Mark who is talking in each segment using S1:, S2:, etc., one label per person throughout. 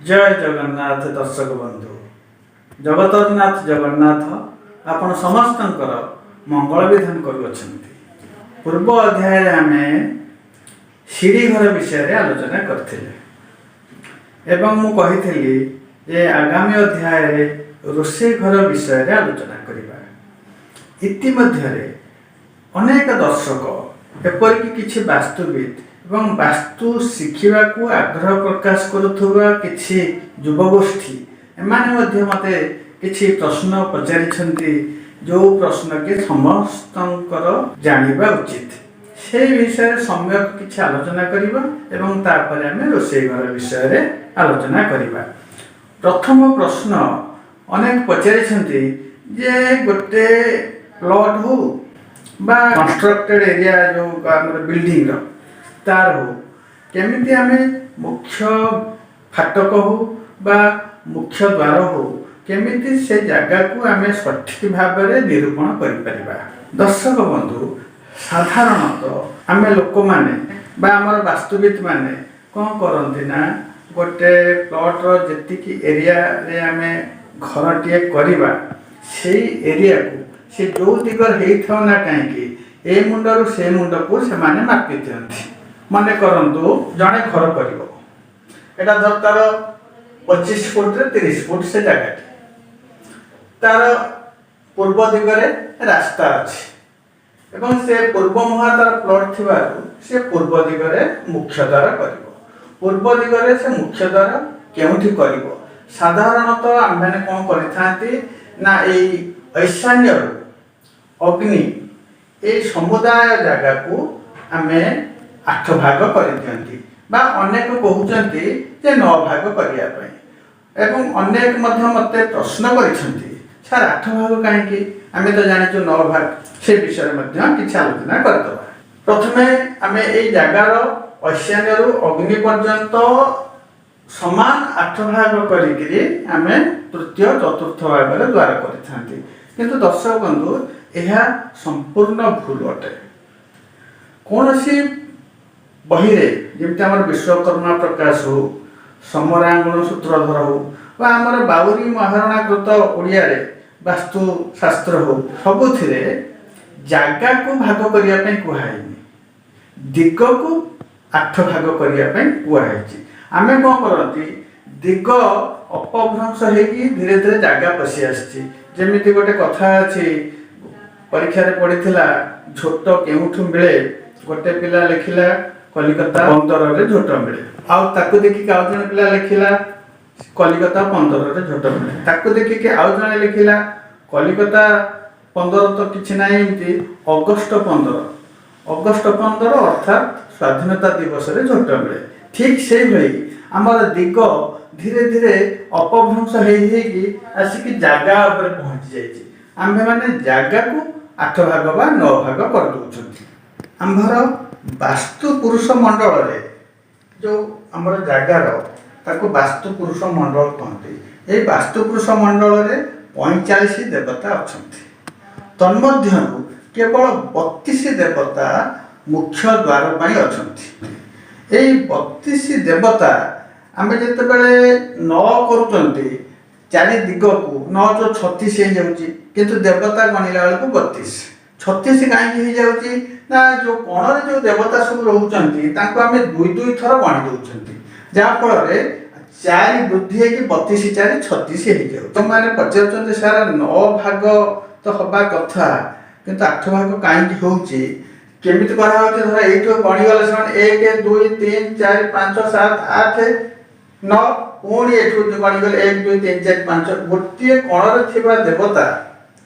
S1: जय जगन्नाथ दर्शक बंधु जगतनाथ जगन्नाथ आपण समस्त मंगल विधान करुअछंती। पूर्व अध्याय आम सीढ़ी घर विषय आलोचना करथिले एवं मु कहिथिली जे आगामी अध्याय रोषे घर विषय आलोचना करिबा। इतिमध्ये अनेक दर्शक एपरिक किछि वास्तुविद एवं वास्तु शिखिबा को आग्रह प्रकाश करुथुबा किछि युवगोष्ठी एमाने मध्ये मते किछि प्रश्न पचारिछंती जो प्रश्न के समस्तंकर जानिबा उचित से विषय सम्यक किछि आलोचना करिबा एवं तापर आमे रोषे घर विषय रे आलोचना करिबा। प्रथम प्रश्न अनेक पचारिछंती जे गोटे प्लॉट हो बा कंस्ट्रक्टेड एरिया जो हमर बिल्डिंग रो तार हो केमिति आमे मुख्य फाटक हो बा मुख्य द्वार हो केमिति से जगह को आमे सठिक भाव में निरूपण करि परिबा। दर्शक बंधु साधारणतः आमे लोक माने बा हमर वास्तुविद माने कोन करंती ना गोटे प्लॉट रो जेतिकी एरिया रे आमे घर टिए करिबा सेही एरिया को से जो दिगर हेई थाउ ना काहे कि ए मुंडरू से मुंड को से माने मापि दियंती। माने करंतु जने घर करिवो एटा धर तार 25 फुट रे 30 फुट से जगह तार पूर्व दिगरे रास्ता अछि एवं से पूर्व मुहा तार प्लॉट थिबारु से पूर्व दिगरे मुख्य द्वार करिवो। पूर्व दिगरे से मुख्य द्वार केउठी करिवो साधारणतः आमे कोन करिथांती ना एई ऐशान्य अग्नि ए समुदाय जगह को आमे 8 भाग कर दियंती बा अनेक कहउचंती जे 9 भाग करिया पई एवं अनेक मध्य मते प्रश्न करिसंती सर 8 भाग काहे कि आमे तो जानि जो 9 भाग से विषय मध्य किछ आलोचना करतबा। प्रथमे आमे एई जगार ऐशान्य रु अग्नि पर्यंत समान 8 भाग करिकरी आमे तृतीय चतुर्थ भाग रे द्वार करिथांती किंतु दर्शक बंधु एहा संपूर्ण भूल अटे। कोनसी बही रे जेमति हमर विश्वकर्मा प्रकाश हो समरांगण सूत्रधर हो बा हमर बावरी महाराणा कृत ओडिया रे वास्तु शास्त्र हो सबुथिरे जागा को भाग करिया पई कुहाइनी दिग को 8 भाग करिया पई कुहाइची। आमे कोन करंती दिग अपभ्रंश हेकी धीरे धीरे जागा पसी आछी जेमिति गोटे कथा अछि परीक्षा रे पढिथिला झोट केउठु मिले गोटे पिला लिखिला कलिकता 15 रे झोट मिले आउ ताकु देखि के आउ जने पिला लिखिला कलिकता 15 रे झोट मिले ताकु देखि के आउ जने लिखिला कलिकता 15 तो किछि नाही एमति अगस्त 15 अर्थात स्वाधीनता दिवस रे झोट मिले। ठीक से भई हमर दिग धीरे धीरे अपभ्रंश हेई कि आसिक जागा ऊपर पहुंच जायछि आम्भे माने जागा को 8 भाग बा 9 भाग कर दोछथि। आम्भर वास्तु पुरुष मंडल रे जो हमर जागार ताको वास्तु पुरुष मंडल कहते। ए वास्तु पुरुष मंडल रे 45 देवता अछंती तन्मध्य केवल 32 देवता मुख्य द्वार पई अछंती। ए 32 देवता आमे जते बेले 9 करूचंती चारि दिग को 9 जो 36 हे जाउची किंतु देवता गणिला बेले को 32 36 काहे हे जाउची ना जो कोण रे जो देवता सब रहउचंती ताको आमे दुई दुई थर गणि दउचंती जा फल रे 4 वृद्धि हे कि 32 4 36 हे जाउ। तो माने पचारचंती सारा 9 भाग तो हबा कथा किंतु 8 भाग काहे कि होउची केमिति करा होचे धर एठो गणि गले समान 1 2 3 4 5 7 8 9 पुणी एठो गणि गले 1 2 3 4 5 गोटिए कोण रे थिबा देवता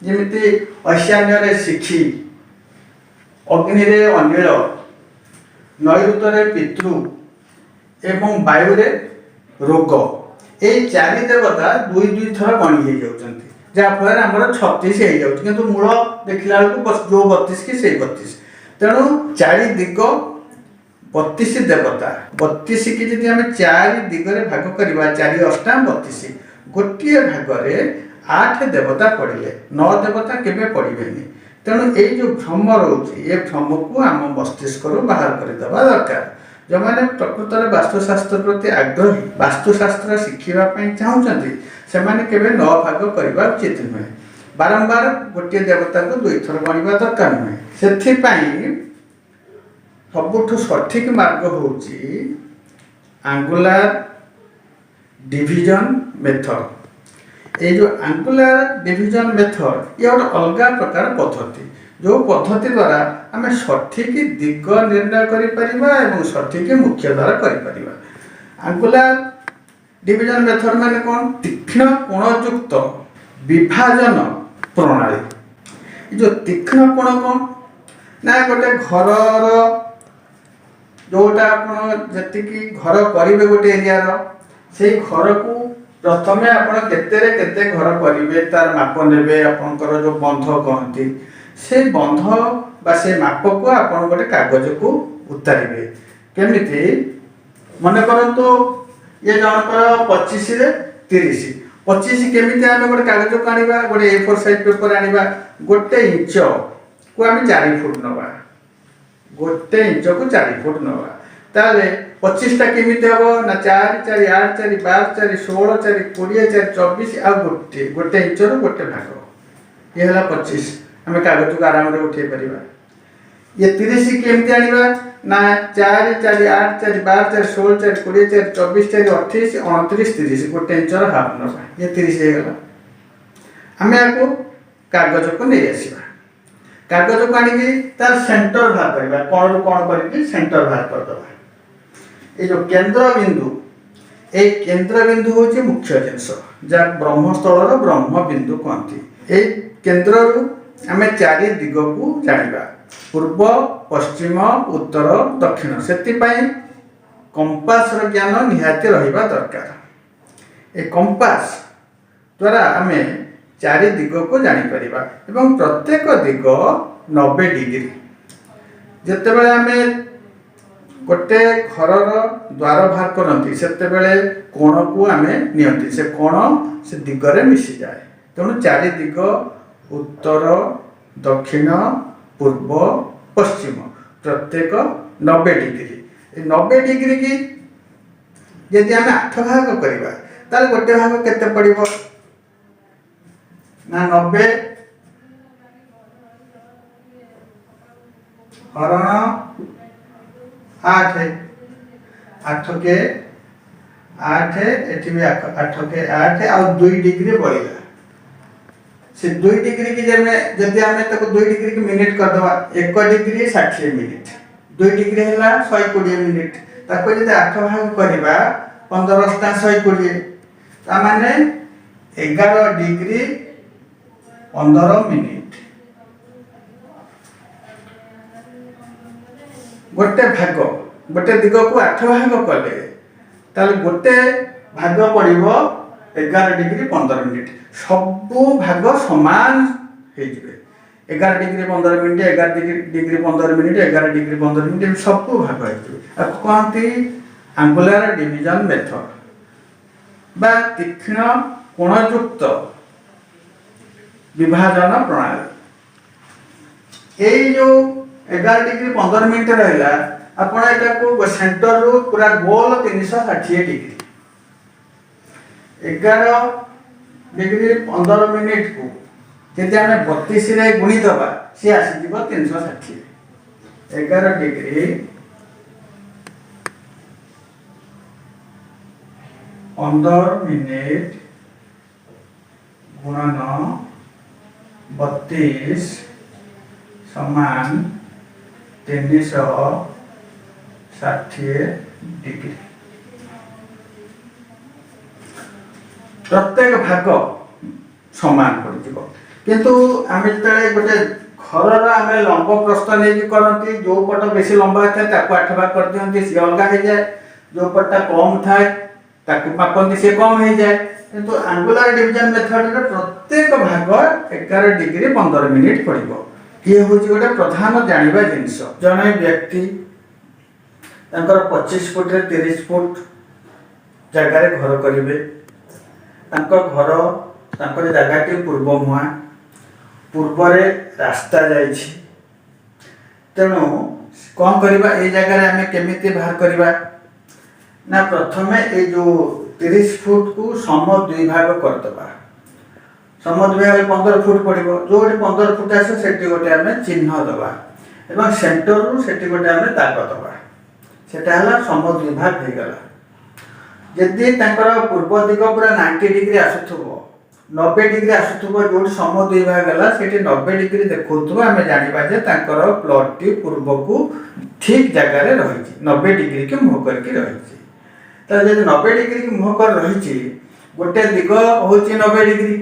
S1: जेमिति ऐशान्य रे शिखी अग्नि रे अनिल नैऋत रे पितृ एवं वायु रे रोग ए 4 देवता दुई दुई थर गणि हे जाउचंती जा फल हमर 36 हे जाउच किंतु मूल देखिला को बस जो 32 की से 32 तेणु 4 दिग 32 देवता 32 की यदि हमें 4 दिगरे भाग करबा 4 अष्टाम 32 गोटिए भाग रे 8 देवता पड़िले 9 देवता केबे पड़िबेनी। तेणु ए जो भ्रम रहउची ए भ्रम को हम मस्तिष्क रो बाहर कर देबा दरकार ଯେଉଁମାନେ ପ୍ରକୃତରେ ବାସ୍ତୁଶାସ୍ତ୍ର ପ୍ରତି ଆଗ୍ରହୀ, ବାସ୍ତୁଶାସ୍ତ୍ର ଶିଖିବା ପାଇଁ ଚାହୁଁଛନ୍ତି, ସେମାନେ କେବେ 9 ଭାଗ କରିବା ଉଚିତ ନୁହେଁ। ବାରମ୍ବାର ଗୋଟିଏ ଦେବତାକୁ 2 ଥର ଗଣିବା ଦରକାର ନୁହେଁ। ସେଥିପାଇଁ ସବୁଠୁ ସଠିକ ମାର୍ଗ ହେଉଛି ଆଙ୍ଗୁଲାର ଡିଭିଜନ ମେଥଡ଼। এই যে ଆଙ୍ଗୁଲାର ଡିଭିଜନ ମେଥଡ଼ ଇଏ ଗୋଟେ ଅଲଗା ପ୍ରକାର ପଦ୍ଧତି, ଯେଉଁ ପଦ୍ଧତି ଦ୍ୱାରା ଆମେ ସଠିକ ଦିଗ ନିର୍ଣ୍ଣୟ କରିପାରିବା ଏବଂ ସଠିକ ମୁଖ୍ୟଧାର କରିପାରିବା। ଆଙ୍ଗୁଲାର ଡିଭିଜନ ମେଥଡ଼ ମାନେ କ'ଣ? ତୀକ୍ଷ୍ଣ କୋଣଯୁକ୍ତ ବିଭାଜନ ପ୍ରଣାଳୀ। ଏ ଯେଉଁ ତୀକ୍ଷ୍ଣ କୋଣ କ'ଣ ନା, ଗୋଟେ ଘରର ଯେଉଁଟା ଆପଣ ଯେତିକି ଘର କରିବେ ଗୋଟେ ଏରିଆର, ସେଇ ଘରକୁ ପ୍ରଥମେ ଆପଣ କେତେରେ କେତେ ଘର କରିବେ ତାର ମାପ ନେବେ। ଆପଣଙ୍କର ଯେଉଁ ବନ୍ଧ କହନ୍ତି, ସେ ବନ୍ଧ ବା ସେ ମାପକୁ ଆପଣ ଗୋଟେ କାଗଜକୁ ଉତାରିବେ। କେମିତି? ମନେ କରନ୍ତୁ ଇଏ ଜଣଙ୍କର 25ରେ 30। 25 କେମିତି ଆମେ ଗୋଟେ କାଗଜକୁ ଆଣିବା? ଗୋଟେ A4 ସାଇଜ ପେପର ଆଣିବା, 1 ଇଞ୍ଚକୁ ଆମେ 4 ଫୁଟ ନେବା, 1 ଇଞ୍ଚକୁ 4 ଫୁଟ ନେବା। ତାହେଲେ 25ଟା କେମିତି ହେବ ନା, 4 4 8 4 12 4 16 4 20 4 24 ଆଉ 1 ଇଞ୍ଚରୁ 1 ଭାଗ, ଇଏ ହେଲା 25। ଆମେ କାଗଜକୁ ଆରାମରେ ଉଠେଇ ପାରିବା। ଇଏ 30 କେମିତି ଆଣିବା ନା, 4 4 8 4 12 4 16 4 20 4 24 4 28 29 30, 1 ଇଞ୍ଚର ହାଫ୍ ନେବା, ଇଏ 30 ହେଇଗଲା। ଆମେ ୟାକୁ କାଗଜକୁ ନେଇ ଆସିବା, କାଗଜକୁ ଆଣିକି ତାର ସେଣ୍ଟର ବାହାର କରିବା, କ'ଣରୁ କ'ଣ କରିକି ସେଣ୍ଟର ବାହାର କରିଦେବା। এই যে কেন্দ্রবিন্দু, এই কেন্দ্রবিন্দু হচ্ছে মুখ্য জিনিস, যা ব্রহ্মস্থলর ব্রহ্মবিন্দু কহতি। এই কেন্দ্রରୁ ଆମେ 4 ଦିଗକୁ ଜାଣିବା, ପୂର୍ବ ପଶ୍ଚିମ ଉତ୍ତର ଦକ୍ଷିଣ। ସେଥିପାଇଁ କମ୍ପାସର ଜ୍ଞାନ ନିହାତି ରହିବା ଦରକାର। ଏ କମ୍ପାସ ଦ୍ୱାରା ଆମେ 4 ଦିଗକୁ ଜାଣିପାରିବା ଏବଂ ପ୍ରତ୍ୟେକ ଦିଗ 90 ଡିଗ୍ରୀ। ଯେତେବେଳେ ଆମେ ଗୋଟେ ଘରର ଦ୍ୱାର ବାହାର କରନ୍ତି, ସେତେବେଳେ କୋଣକୁ ଆମେ ନିଅନ୍ତି, ସେ କୋଣ ସେ ଦିଗରେ ମିଶିଯାଏ। ତେଣୁ 4 ଦିଗ ଉତ୍ତର ଦକ୍ଷିଣ ପୂର୍ବ ପଶ୍ଚିମ ପ୍ରତ୍ୟେକ 90 ଡିଗ୍ରୀ। ଏ 90 ଡିଗ୍ରୀ କି ଯଦି ଆମେ 8 ଭାଗ କରିବା, ତାହେଲେ ଗୋଟେ ଭାଗ କେତେ ପଡ଼ିବ ନା, 90 ହରଣ 8, 8 के 8, एठी भी 8 के 8 और 2 डिग्री बढ़िला। से 2 डिग्री की जब हमें तक 2 डिग्री की मिनिट कर दवा, 1 डिग्री 60 मिनिट, 2 डिग्री है 120 मिनिट। ताको जब 8 भाग करबा 15 * 120, ता माने 11 डिग्री 15 मिनिट। गोटे भाग, गोटे दिग को 8 भाग कले, ताले गोटे भाग पड़िबो 11 डिग्री 15 मिनिट। सबू भाग समान हो जिवे, 11 degree 15 minute, 11 degree 15 minute, 11 degree 15 minute, सबू भाग हो जिवे। आ कहती आंगुलार डिवीजन मेथड बा तीक्ष्ण कोणयुक्त विभाजन प्रणाली। ये जो 11 डिग्री 15 मिनिट रहा, आपण एटा को सेंटर रो पूरा गोल 360 डिग्री, 11 डिग्री 15 मिनिट को जदि आम 32 रे गुणी दबा, सी आसी जीव 360। 11 डिग्री 15 मिनिट गुणन 32 समान 360 डिग्री। प्रत्येक भाग समान पड़ो, किंतु आम जो गोटे घर आम लंब प्रस्थ नहीं करती, जो पट बेसी लंबा था 8 भाग कर दिखती, सी अलग हो जाए, जो पटा कम थाए मापती सी कम हो जाए। किंतु आंगुलार डिवीजन मेथड प्रत्येक भाग 11 डिग्री 15 मिनिट पड़ो। ये हूँ गोटे प्रधान जानवा जिनस। जड़े व्यक्ति 25 फुट 30 फुट जगार घर करेंगे, घर जगह पूर्व मुहां, पूर्व रास्ता जाइछि, तेणु कौन करवा ए जगह आम केमी बाहर करवा ना प्रथम ये जो 30 फुट को सम दुई भाग करदे सम दुई भाग 15 फुट पड़ो जो 15 फुट आस गोटे आम चिन्ह दबा एवं सेंटर रू से गोटे आम दाग दबा सेटा सम दुई भाग हो गला जदि पूर्व दिग पूरा 90 डिग्री आसुथबो 90 डिग्री आसुथबो जो सम दुई भाग गला सेठी 90 डिग्री देखौथबो आमे जानिबा जे तांकर प्लॉट टी पूर्व को ठीक जगह रे रहिछि 90 डिग्री के मुह करके रहिछि त जदि 90 डिग्री के मुह कर रहिछि गोटे दिग होछि 90 डिग्री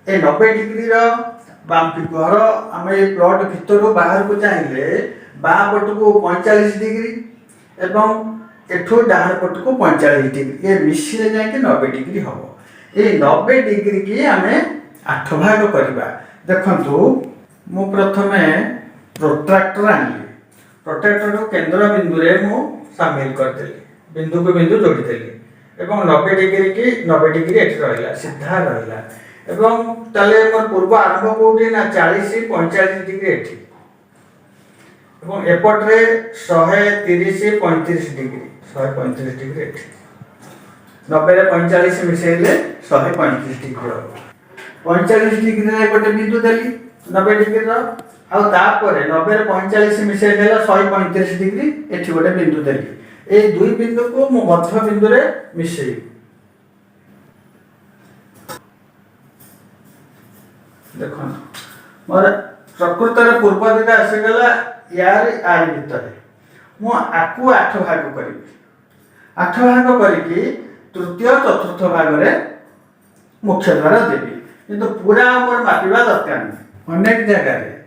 S1: ए 90 डिग्री रो बाम घर आमे प्लॉट भीतर बाहर को चाहिले बा पट को 45 डिग्री एवं एठो डाहाण पट को 45 डिग्री ये मिश्रे जाके 90 डिग्री हम ये 90 डिग्री की आम 8 भाग करवा देखु मु प्रथम प्रोट्राक्टर आनली प्रोट्राक्टर को केंद्र बिंदु रे मु शामिल करदेली बिंदु को बिंदु जोड़ीदेली एवं 90 डिग्री की 90 डिग्री एठी रहला सीधा रहला एवं ताले मोर पूर्व आरंभ कोठी ना 40 45 डिग्री एठी एवं एपट रे 130 35 डिग्री 135 डिग्री एठी 90 रे 45 मिसेले 135 डिग्री 45 डिग्री रे गोटे बिंदु देली 90 डिग्री रो आ तापर 90 रे 45 मिसे देला 135 डिग्री एठी गोटे बिंदु देली ए दुई बिंदु को मु मध्य बिंदु रे मिसेई देखो मोर प्रकृत रे पूर्व दिशा आसी गला यार आर भीतर मु आकु 8 भाग करिवि 8 भाग करिकि तृतीय चतुर्थ भाग रे मुख्य द्वार देवी किंतु पूरा मोर मापिबा दरकार नहीं अनेक जगह रे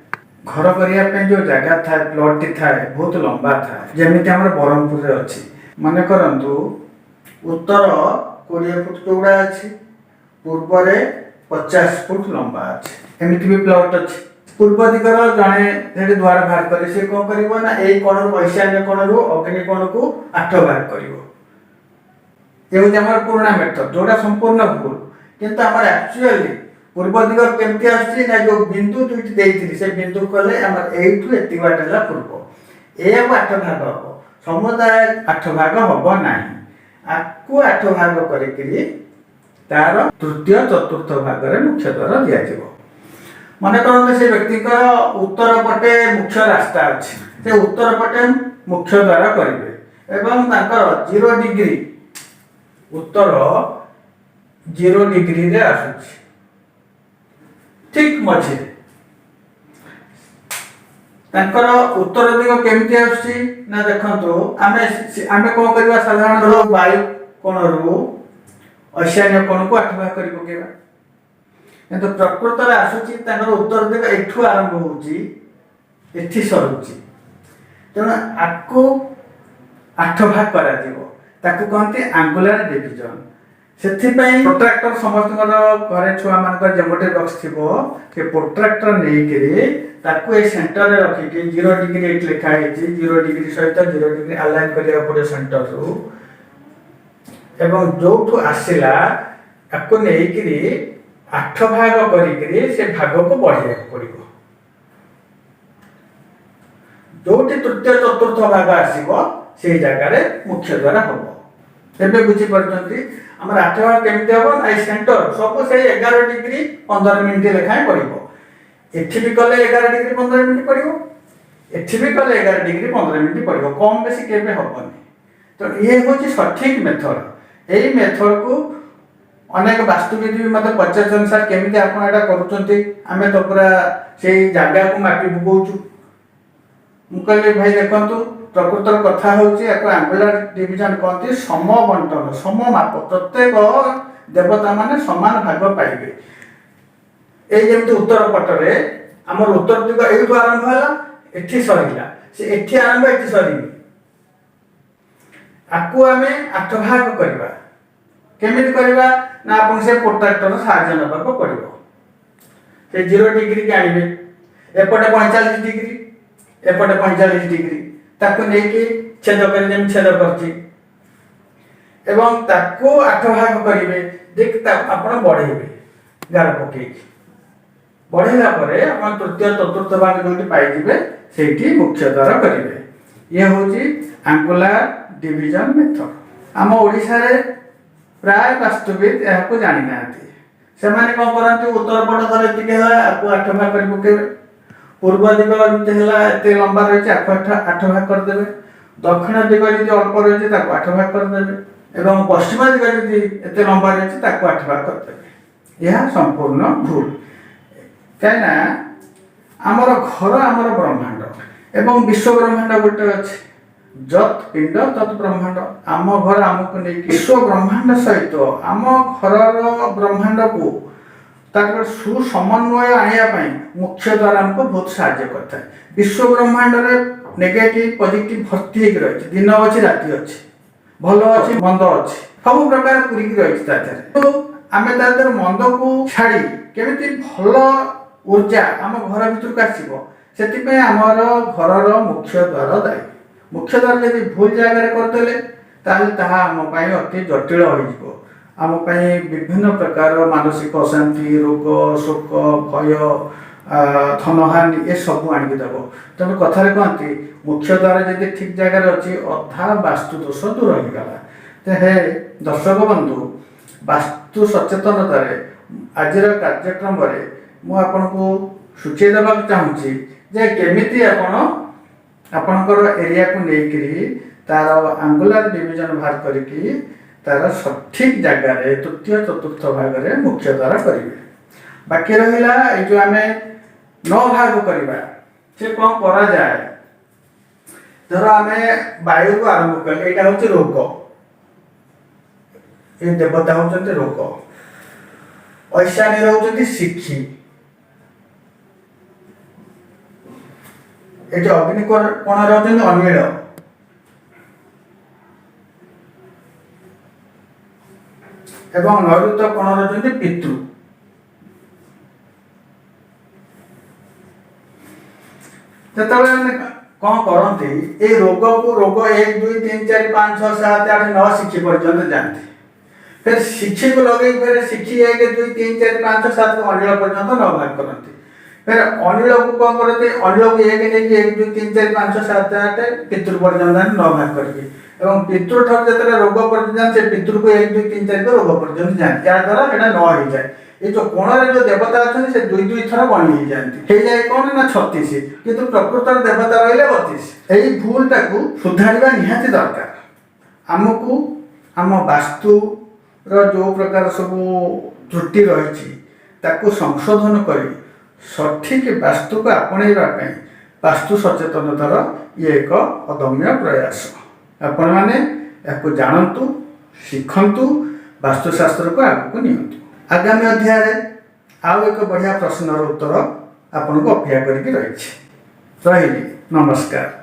S1: घर करिया पे जो जगह था प्लॉट टी था बहुत लंबा था जेमिति हमर बरहमपुर रे अछि माने करंतु उत्तर 20 फुट चौड़ा अछि पूर्व रे 50 फुट लंबा अछि एमिति भी प्लॉट अछि पूर्व दिगर जने जेडी द्वार बाहर करे से को करिवो ना एई कोण ईशान्य कोण रो अग्नि कोण को 8 भाग करिवो एउ हमर पुराना मेथड जोडा संपूर्ण भूल किंतु हमर एक्चुअली पूर्व दिगर केमति आछि ना जो बिंदु दुइटी देइथिली से बिंदु कले हमर एइठु एति बाटला पूर्व ए 8 भाग हो समुदाय 8 भाग होबो नाही आकु 8 भाग करिकरी तार तृतीय चतुर्थ भाग रे मुख्य द्वार दिया जिवो मन करते से व्यक्ति का उत्तर पटे मुख्य रास्ता अच्छी से उत्तर पटे मुख्य द्वार करेंगे एवं तांकर 0 डिग्री उत्तर 0 डिग्री रे आसुछि ठीक मझे तांकर उत्तर दिग केमति आसुछि ना देखंतु आमे आमे कोन करबा साधारण वायु कोण रो ईशान्य कोण को 8 भाग करि पकेबा किंतु प्रकृत रे आसुछि तांकर उत्तर दिग एठु आरंभ होउछि एठी सरुछि तेना आकु 8 भाग करा दिबो ताकू कहते एंगुलर डिवीजन सेथि पई प्रोट्रैक्टर समस्त घरे छुआ मानकर जेमोटे बॉक्स थिबो के प्रोट्रैक्टर नै केरे ताकू ए सेंटर रे रखि के 0 डिग्री एट लिखा है 0 डिग्री सहित 0 डिग्री अलाइन करिया पड़े सेंटर रो एवं जोठु आसिला ताकू नै केरे 8 भाग करिकरी से भाग को बढ़िया पड़िबो जोटी तृतीय चतुर्थ भाग आसीबो से जगह रे मुख्य द्वार होबो एबे बुझी परछंती हमर 8 भाग केमते होबो आई सेंटर सब से 11 डिग्री 15 मिनिट लेखाय पड़िबो एठी भी कले 11 डिग्री 15 मिनिट पड़िबो एठी भी कले 11 डिग्री 15 मिनिट पड़िबो कम बेसी केबे होबोनी तो ये होची सठिक मेथड एई मेथड को अनेक वास्तुविद भी मत पचासन सर केमिति आपण एटा करूचंती आमे तो पूरा सेई जागा को मापी बुगौचु मुकले भाई देखंतु प्रकृतर कथा होची एको एंगुलर डिवीजन कहती सम बंटन सम माप प्रत्येक देवता माने समान भाग पाइबे ए जेमति उत्तर पटरे हमर उत्तर दिग एठु आरंभ होला एठी सरीला से एठी आरंभ एठी सरीबी आकु आमे 8 भाग करबा केमिति करबा ना आपण से प्रोट्रैक्टर साहाय्य नबाको पड़िबो से 0 डिग्री के आनिबे एपटे 45 डिग्री एपटे 45 डिग्री ताको नै कि छेद कर जेम छेद करछि एवं ताको 8 भाग करिवे देखता आपण बढ़ेबे गार पकेई बढ़ेगा परे आप तृतीय चतुर्थ भाग जो पाइबे से मुख्य द्वार करेंगे। ये हूँ एंगुलर डिवीजन मेथड। आम ओडिशा रे प्राय वास्तुविद यह जानी ना से कौन करते उत्तर पट धर ये आपको 8 भाग कर पकेबे, पूर्व दिग एत लंबा रही है 8 भाग करदे, दक्षिण दिग जी अल्प रही है 8 भाग करदे और पश्चिम दिग जी एत लंबा रही है 8 भाग करदे। यह संपूर्ण भूल कहीं आमर घर आमर ब्रह्मांड एवं विश्व ब्रह्मांड गोटे अच्छे जत पिंड तत् ब्रह्मांड। आम घर आमको नहीं विश्व ब्रह्मांड सहित आम घर ब्रह्मांड को तार सुसमन्वय आने मुख्य द्वारा आमको बहुत साहाय्य करता है। विश्व ब्रह्मांड रे नेगेटिव पॉजिटिव भर्ती हो रही, दिन अच्छी राति अच्छी, भल अच्छी मंद अच्छी, सब प्रकार पूरी रही। तो आम तर मंद को छाड़ी केमी भल ऊर्जा आम घर भीतर आसो से आमर घर मुख्य द्वार दायी। मुख्य द्वार यदि भूल जगह करदे आम अति जटिल हो आमपाई विभिन्न प्रकार मानसिक अशांति, रोग, शोक, भय, धनहानि ये सब आणिक देव। तेणु कथार कहती मुख्य द्वार यदि ठीक जगह अच्छी अधा वास्तु दोष दूर होगा। हे दर्शक बंधु, वास्तु सचेतनतार आज कार्यक्रम मुझे सूची देवा चाहूँगी जे केमिति आपणकर एरिया को लेकरी तार एंगुलर डिवीजन बाहर करिकी तार सठिक जगार तृतीय चतुर्थ भाग में मुख्य द्वार करेंगे। बाकी रहा ये जो आम 9 भाग करवा से कौन करा जाए। धर आम वायु को आरंभ कले यहाँ हूँ रोग, ये देवता होती रोग, ऐशानी होती शिखी, ये अग्नि कोण रही अनिल, एवं नैऋत कोण रही पितृ। जो कौन करते ये रोग को रोग 1 2 3 4 5 6 7 8 9 शिखी पर्यंत जाते, फिर शिखी को लगे फिर शिखी 1 2 3 4 5 7 को अनिल पर्यंत 9 भाग करते। फिर अनिल को कौन करते अनिल को 1 2 3 4 5 7 8 पितृ पर्यंत 9 भाग करके एवं पितृ ठार जो रोग पर्यंत जाते पितृ को 1 2 3 4 को रोग पर्यंत जाते। या द्वारा यहाँ 9 हो जाए। ये जो कोण जो देवता अच्छे से 2 2 थर बनी हो जाती है कौन ना 36 किंतु प्रकृत देवता रही 32। यही भूलटा को सुधारवा निहाती दरकार। आमको आम वास्तु जो प्रकार सब त्रुटि रही संशोधन कर सठिक वास्तु को आपणा वास्तु सचेतनतार ये एक अदम्य प्रयास। आपण मैंने या जानतु, शिखंतु, वास्तुशास्त्र को आगू नियंतु। आगामी अध्याय आउ एक बढ़िया प्रश्नर उत्तर आपन को अपेक्षा करके रही। नमस्कार।